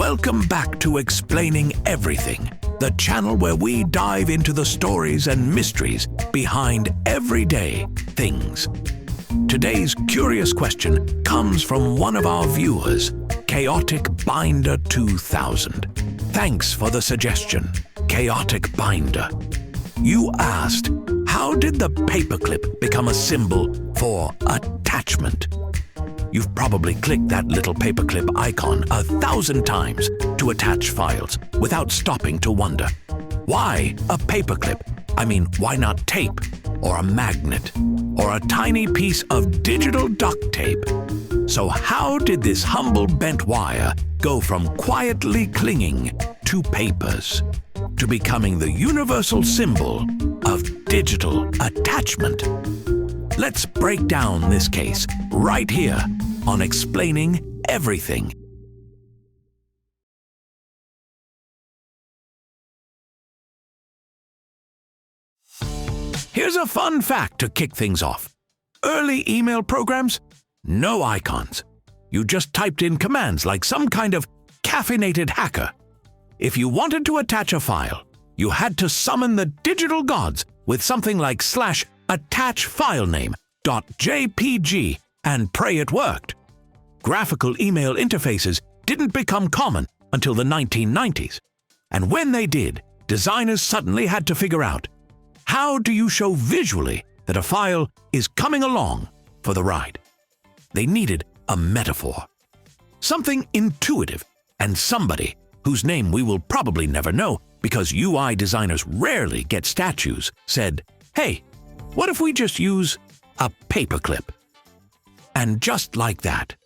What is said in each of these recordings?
Welcome back to Explaining Everything, the channel where we dive into the stories and mysteries behind everyday things. Today's curious question comes from one of our viewers, Chaotic Binder 2000. Thanks for the suggestion, Chaotic Binder. You asked, how did the paperclip become a symbol for attachment? You've probably clicked that little paperclip icon 1,000 times to attach files without stopping to wonder, why a paperclip? I mean, why not tape, or a magnet, or a tiny piece of digital duct tape? So how did this humble bent wire go from quietly clinging to papers to becoming the universal symbol of digital attachment? Let's break down this case right here on Explaining Everything. Here's a fun fact to kick things off. Early email programs? No icons. You just typed in commands like some kind of caffeinated hacker. If you wanted to attach a file, you had to summon the digital gods with something like /attachfilename.jpg and pray it worked. Graphical email interfaces didn't become common until the 1990s. And when they did, designers suddenly had to figure out, how do you show visually that a file is coming along for the ride? They needed a metaphor. Something intuitive, and somebody whose name we will probably never know because UI designers rarely get statues, said, hey, what if we just use a paperclip? And just like that,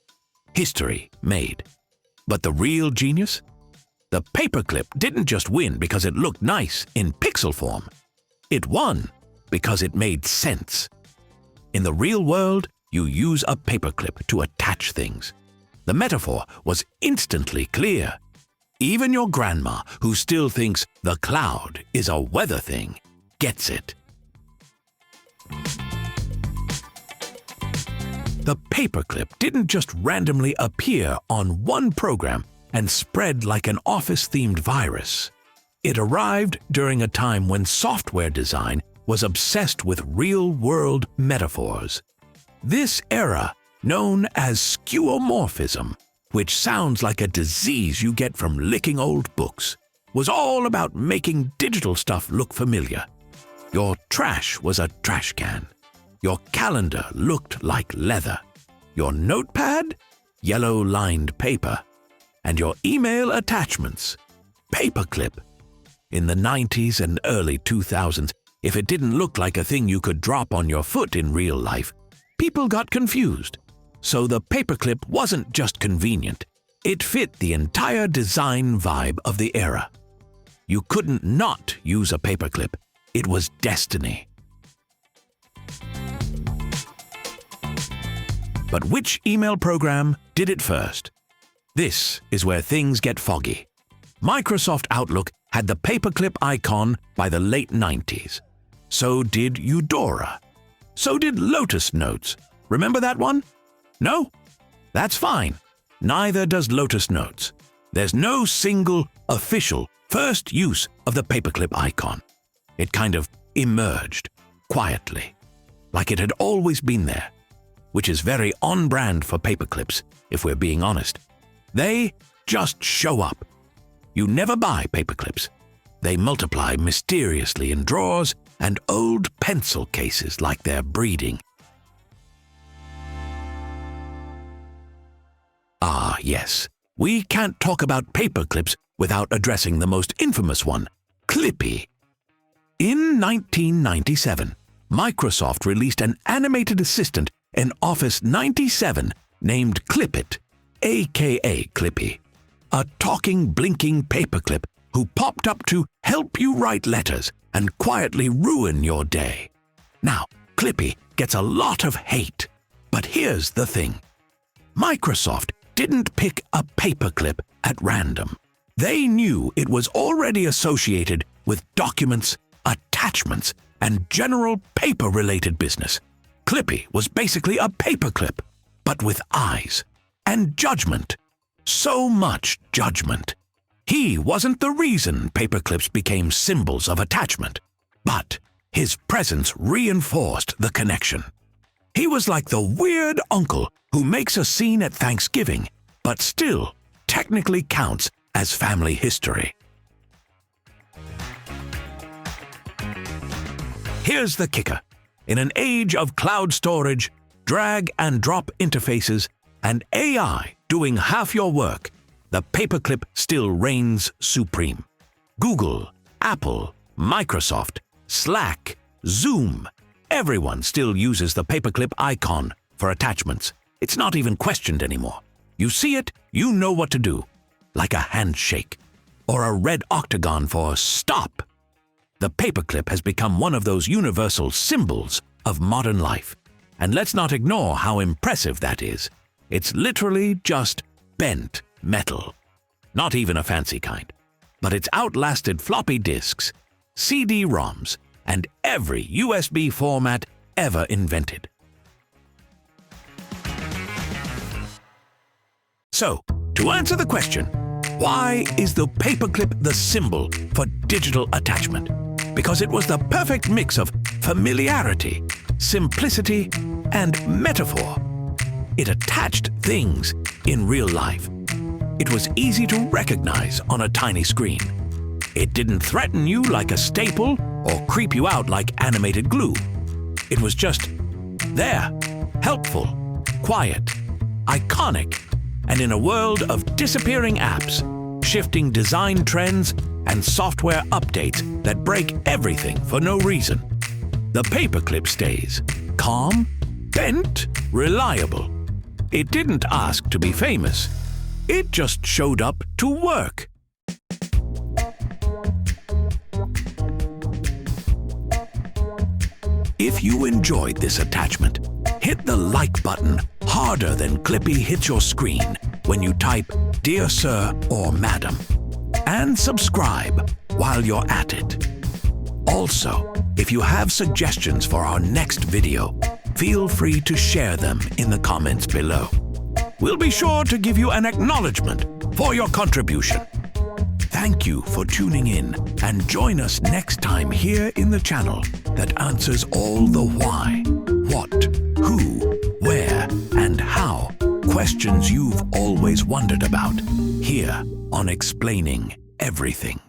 history made. But the real genius? The paperclip didn't just win because it looked nice in pixel form. It won because it made sense. In the real world, you use a paperclip to attach things. The metaphor was instantly clear. Even your grandma, who still thinks the cloud is a weather thing, gets it. The paperclip didn't just randomly appear on one program and spread like an Office-themed virus. It arrived during a time when software design was obsessed with real-world metaphors. This era, known as skeuomorphism, which sounds like a disease you get from licking old books, was all about making digital stuff look familiar. Your trash was a trash can. Your calendar looked like leather. Your notepad? Yellow-lined paper. And your email attachments? Paperclip. In the 90s and early 2000s, if it didn't look like a thing you could drop on your foot in real life, people got confused. So the paperclip wasn't just convenient. It fit the entire design vibe of the era. You couldn't not use a paperclip. It was destiny. But which email program did it first? This is where things get foggy. Microsoft Outlook had the paperclip icon by the late 90s. So did Eudora. So did Lotus Notes. Remember that one? No? That's fine. Neither does Lotus Notes. There's no single, official, first use of the paperclip icon. It kind of emerged, quietly, like it had always been there, which is very on-brand for paperclips, if we're being honest. They just show up. You never buy paperclips. They multiply mysteriously in drawers and old pencil cases like they're breeding. Ah, yes. We can't talk about paperclips without addressing the most infamous one, Clippy. In 1997, Microsoft released an animated assistant in Office 97 named Clippit, aka Clippy, a talking, blinking paperclip who popped up to help you write letters and quietly ruin your day. Now, Clippy gets a lot of hate, but here's the thing. Microsoft didn't pick a paperclip at random. They knew it was already associated with documents, attachments, and general paper-related business. Clippy was basically a paperclip, but with eyes and judgment. So much judgment. He wasn't the reason paperclips became symbols of attachment, but his presence reinforced the connection. He was like the weird uncle who makes a scene at Thanksgiving, but still technically counts as family history. Here's the kicker. In an age of cloud storage, drag and drop interfaces, and AI doing half your work, the paperclip still reigns supreme. Google, Apple, Microsoft, Slack, Zoom, everyone still uses the paperclip icon for attachments. It's not even questioned anymore. You see it, you know what to do, like a handshake, or a red octagon for stop. The paperclip has become one of those universal symbols of modern life. And let's not ignore how impressive that is. It's literally just bent metal. Not even a fancy kind. But it's outlasted floppy disks, CD-ROMs, and every USB format ever invented. So, to answer the question, why is the paperclip the symbol for digital attachment? Because it was the perfect mix of familiarity, simplicity, and metaphor. It attached things in real life. It was easy to recognize on a tiny screen. It didn't threaten you like a staple or creep you out like animated glue. It was just there, helpful, quiet, iconic, and in a world of disappearing apps, shifting design trends, and software updates that break everything for no reason, the paperclip stays calm, bent, reliable. It didn't ask to be famous. It just showed up to work. If you enjoyed this attachment, hit the like button harder than Clippy hits your screen when you type "Dear Sir" or "Madam." And subscribe while you're at it. Also, if you have suggestions for our next video, feel free to share them in the comments below. We'll be sure to give you an acknowledgement for your contribution. Thank you for tuning in, and join us next time here in the channel that answers all the why, what, who, where, and how questions you've always wondered about, here on Explaining Everything.